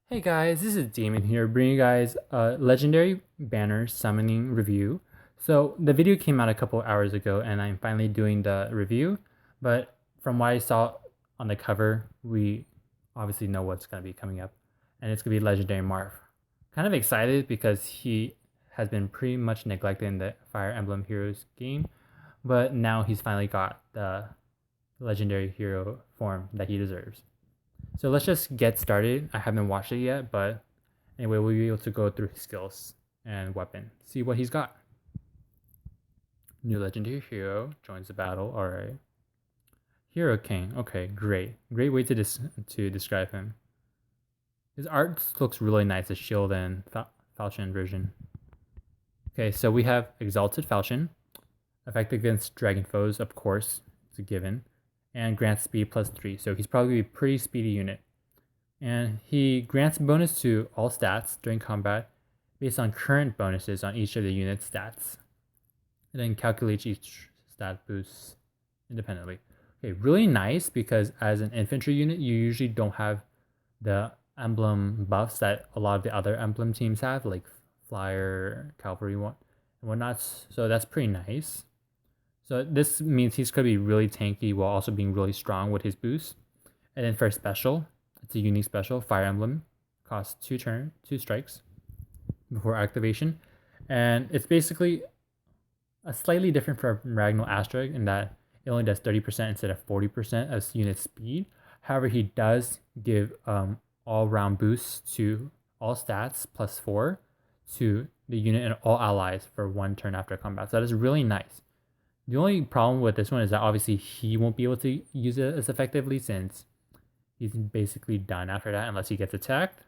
Hey guys, this is Damon here, bringing you guys a Legendary Banner Summoning review. So the video came out a couple hours ago and I'm finally doing the review, but from what I saw on the cover, we obviously know what's going to be coming up, and it's going to be Legendary Marth. Kind of excited because he has been pretty much neglected in the Fire Emblem Heroes game, but now he's finally got the Legendary Hero form that he deserves. So let's just get started. I haven't watched it yet, but anyway, we'll be able to go through his skills and weapon, see what he's got. New legendary hero joins the battle. All right. Hero King. Okay, great. Great way to describe him. His art looks really nice. The shield and falchion version. Okay, so we have Exalted Falchion, effective against dragon foes. Of course, it's a given, and grants speed +3. So he's probably a pretty speedy unit. And he grants bonus to all stats during combat based on current bonuses on each of the unit's stats, and then calculates each stat boost independently. Okay, really nice because as an infantry unit, you usually don't have the emblem buffs that a lot of the other emblem teams have, like flyer, cavalry, and whatnot. So that's pretty nice. So this means he's going to be really tanky while also being really strong with his boost. And then for special, it's a unique special, Fire Emblem. Costs 2 strikes before activation. And it's basically a slightly different from Ragnall Astrag in that it only does 30% instead of 40% as unit speed. However, he does give all-round boosts to all stats +4 to the unit and all allies for 1 turn after combat. So that is really nice. The only problem with this one is that obviously he won't be able to use it as effectively since he's basically done after that unless he gets attacked.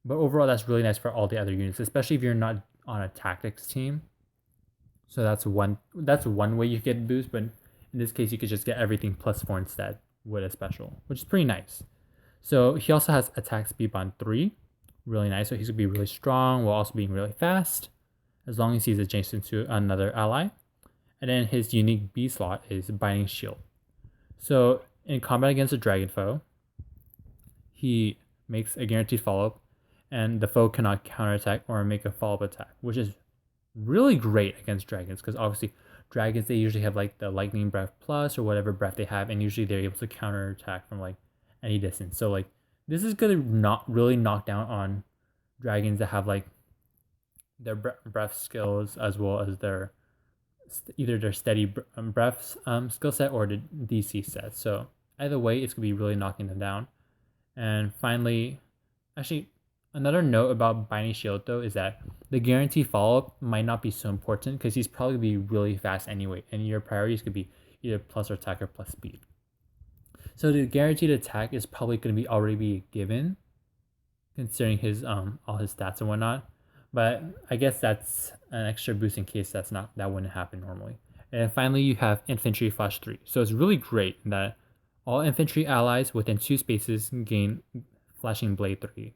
But overall, that's really nice for all the other units, especially if you're not on a tactics team. So that's one way you get boost, but in this case, you could just get everything +4 instead with a special, which is pretty nice. So he also has attack speed bond 3, really nice. So he's gonna be really strong while also being really fast, as long as he's adjacent to another ally. And then his unique B slot is Binding Shield. So in combat against a dragon foe, he makes a guaranteed follow-up, and the foe cannot counterattack or make a follow-up attack, which is really great against dragons because obviously dragons, they usually have like the lightning breath plus or whatever breath they have, and usually they're able to counterattack from like any distance. So like this is gonna not really knock down on dragons that have like their breath skills as well as their either their steady breath skill set or the DC set. So either way, it's gonna be really knocking them down. And finally, actually, another note about Binding Shield though is that the guaranteed follow-up might not be so important because he's probably gonna be really fast anyway, and your priorities could be either plus attack or plus speed. So the guaranteed attack is probably gonna be already be given, considering his all his stats and whatnot. But I guess that's an extra boost in case that wouldn't happen normally. And finally, you have Infantry Flash 3. So it's really great that all infantry allies within 2 spaces gain Flashing Blade 3.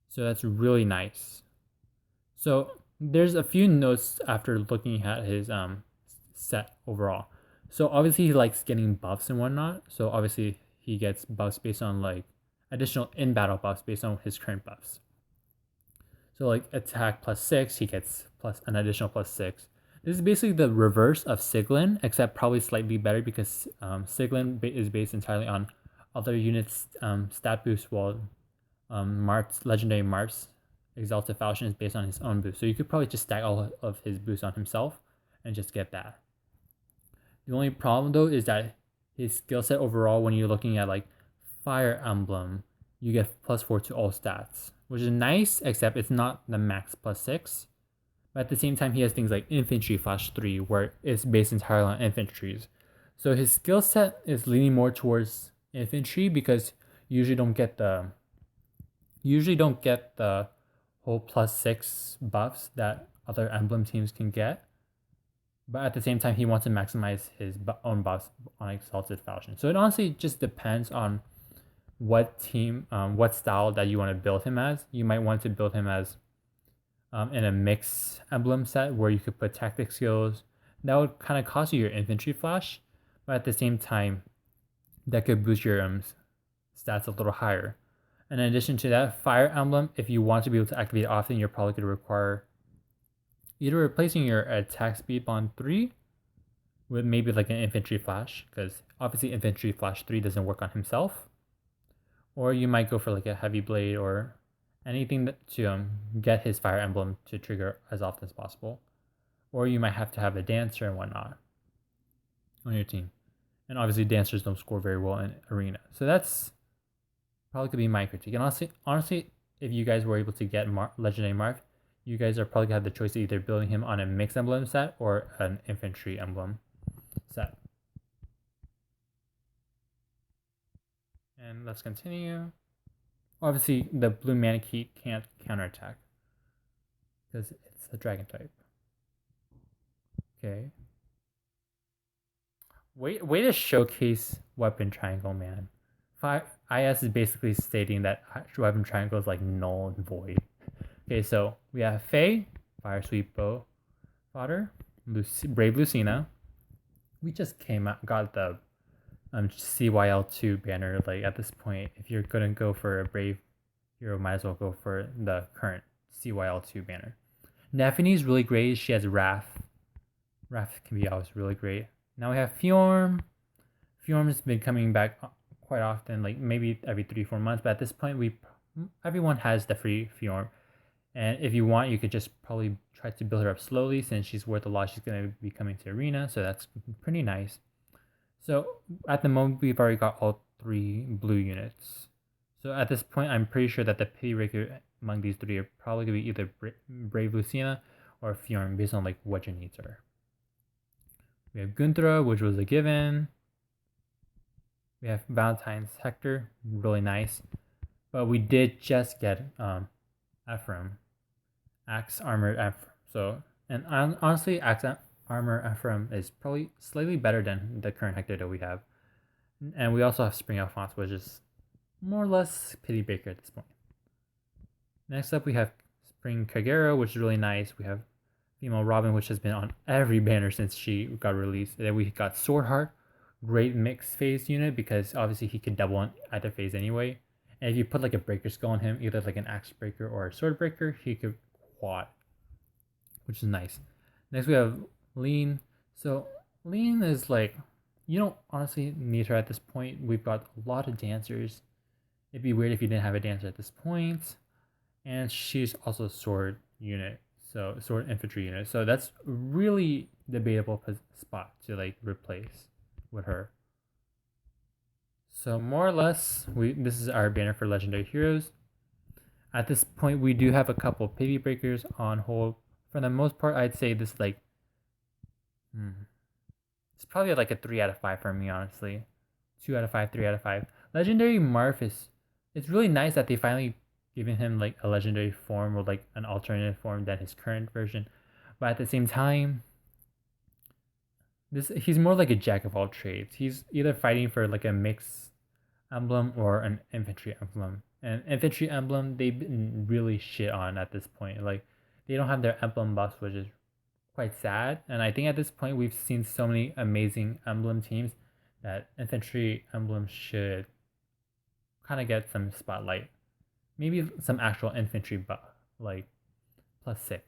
So that's really nice. So there's a few notes after looking at his set overall. So obviously he likes getting buffs and whatnot. So obviously he gets buffs based on like additional in-battle buffs based on his current buffs. So like attack +6, he gets plus an additional +6. This is basically the reverse of Siglin, except probably slightly better because Siglin is based entirely on other units' stat boost, while Legendary Marth's Exalted Falchion is based on his own boost. So you could probably just stack all of his boosts on himself and just get that. The only problem though is that his skill set overall, when you're looking at like Fire Emblem, you get +4 to all stats, which is nice, except it's not the max +6. But at the same time, he has things like Infantry Flash 3, where it's based entirely on infantries. So his skill set is leaning more towards infantry because you usually don't get the whole +6 buffs that other emblem teams can get. But at the same time, he wants to maximize his own buffs on Exalted Falchion. So it honestly just depends on what team, what style that you want to build him as. You might want to build him as in a mixed emblem set where you could put tactic skills. That would kind of cost you your infantry flash, but at the same time, that could boost your stats a little higher. And in addition to that, Fire Emblem, if you want to be able to activate it often, you're probably going to require either replacing your attack speed bond 3 with maybe like an infantry flash, because obviously infantry flash 3 doesn't work on himself. Or you might go for like a heavy blade or anything to get his Fire Emblem to trigger as often as possible. Or you might have to have a dancer and whatnot on your team. And obviously dancers don't score very well in arena. So that's probably could be my critique. And honestly, if you guys were able to get Legendary Marth, you guys are probably gonna have the choice of either building him on a mixed emblem set or an infantry emblem set. And let's continue. Obviously, the blue Manakee can't counterattack because it's a dragon type. Okay. Way to showcase weapon triangle, man. IS is basically stating that weapon triangle is like null and void. Okay, so we have Faye, Fire Sweep Bow Fodder, Brave Lucina. We just got the CYL2 banner. Like at this point, if you're gonna go for a Brave hero, might as well go for the current CYL2 banner. Nephene's really great. She has Wrath. Wrath can be always really great. Now we have Fjorm. Fjorm's been coming back quite often, like maybe every 3-4 months. But at this point, everyone has the free Fjorm. And if you want, you could just probably try to build her up slowly since she's worth a lot. She's going to be coming to Arena, so that's pretty nice. So at the moment, we've already got all 3 blue units. So at this point, I'm pretty sure that the pity breaker among these 3 are probably going to be either Brave Lucina or Fjorm based on like what your needs are. We have Gunthra, which was a given. We have Valentine's Hector, really nice. But we did just get Ephraim, Axe Armored Ephraim. So, and honestly, Axe Armor Ephraim is probably slightly better than the current Hector that we have. And we also have Spring Alphonse, which is more or less pity breaker at this point. Next up, we have Spring Kagero, which is really nice. We have Female Robin, which has been on every banner since she got released. And then we got Swordheart, great mixed phase unit because obviously he can double on either phase anyway. And if you put like a breaker skill on him, either like an axe breaker or a sword breaker, he could quad, which is nice. Next we have Lean. So Lean is like, you don't honestly need her at this point. We've got a lot of dancers. It'd be weird if you didn't have a dancer at this point. And she's also a sword unit. So sword infantry unit. So that's really debatable spot to like replace with her. So more or less, this is our banner for Legendary Heroes. At this point, we do have a couple pity breakers on hold. For the most part, I'd say this like, it's probably like a 3 out of 5 for me, honestly. 2 out of 5, 3 out of 5. Legendary Marth it's really nice that they finally given him like a legendary form or like an alternative form than his current version. But at the same time, he's more like a jack of all trades. He's either fighting for like a mixed emblem or an infantry emblem. And infantry emblem they've been really shit on at this point. Like they don't have their emblem buffs, which is quite sad. And I think at this point we've seen so many amazing emblem teams that infantry emblem should kind of get some spotlight. Maybe some actual infantry buff, like +6,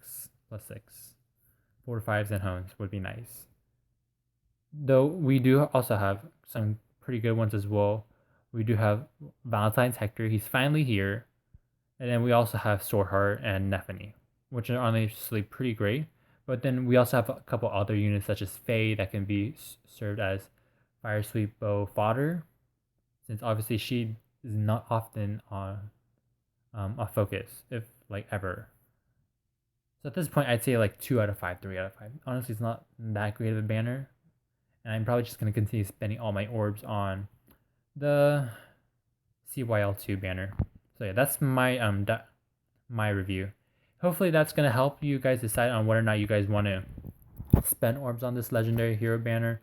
4 to 5s and hones would be nice. Though we do also have some pretty good ones as well. We do have Valentine's Hector, he's finally here. And then we also have Swordheart and Nephene, which are honestly pretty great. But then we also have a couple other units such as Faye that can be served as Fire Sweep Bow Fodder, since obviously she is not often on a focus, if like ever. So at this point, I'd say like 2 out of 5, 3 out of 5. Honestly, it's not that great of a banner. And I'm probably just going to continue spending all my orbs on the CYL2 banner. So yeah, that's my my review. Hopefully that's going to help you guys decide on whether or not you guys want to spend orbs on this legendary hero banner.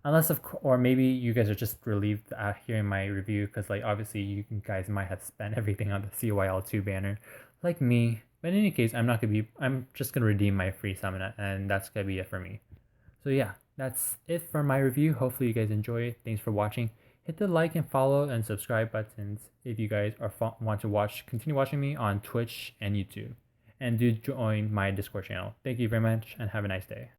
Unless or maybe you guys are just relieved at hearing my review because like obviously you guys might have spent everything on the CYL2 banner like me. But in any case, I'm just going to redeem my free summon and that's going to be it for me. So yeah, that's it for my review. Hopefully you guys enjoy it. Thanks for watching. hit the like and follow and subscribe buttons if you guys want to continue watching me on Twitch and YouTube. And do join my Discord channel. Thank you very much and have a nice day.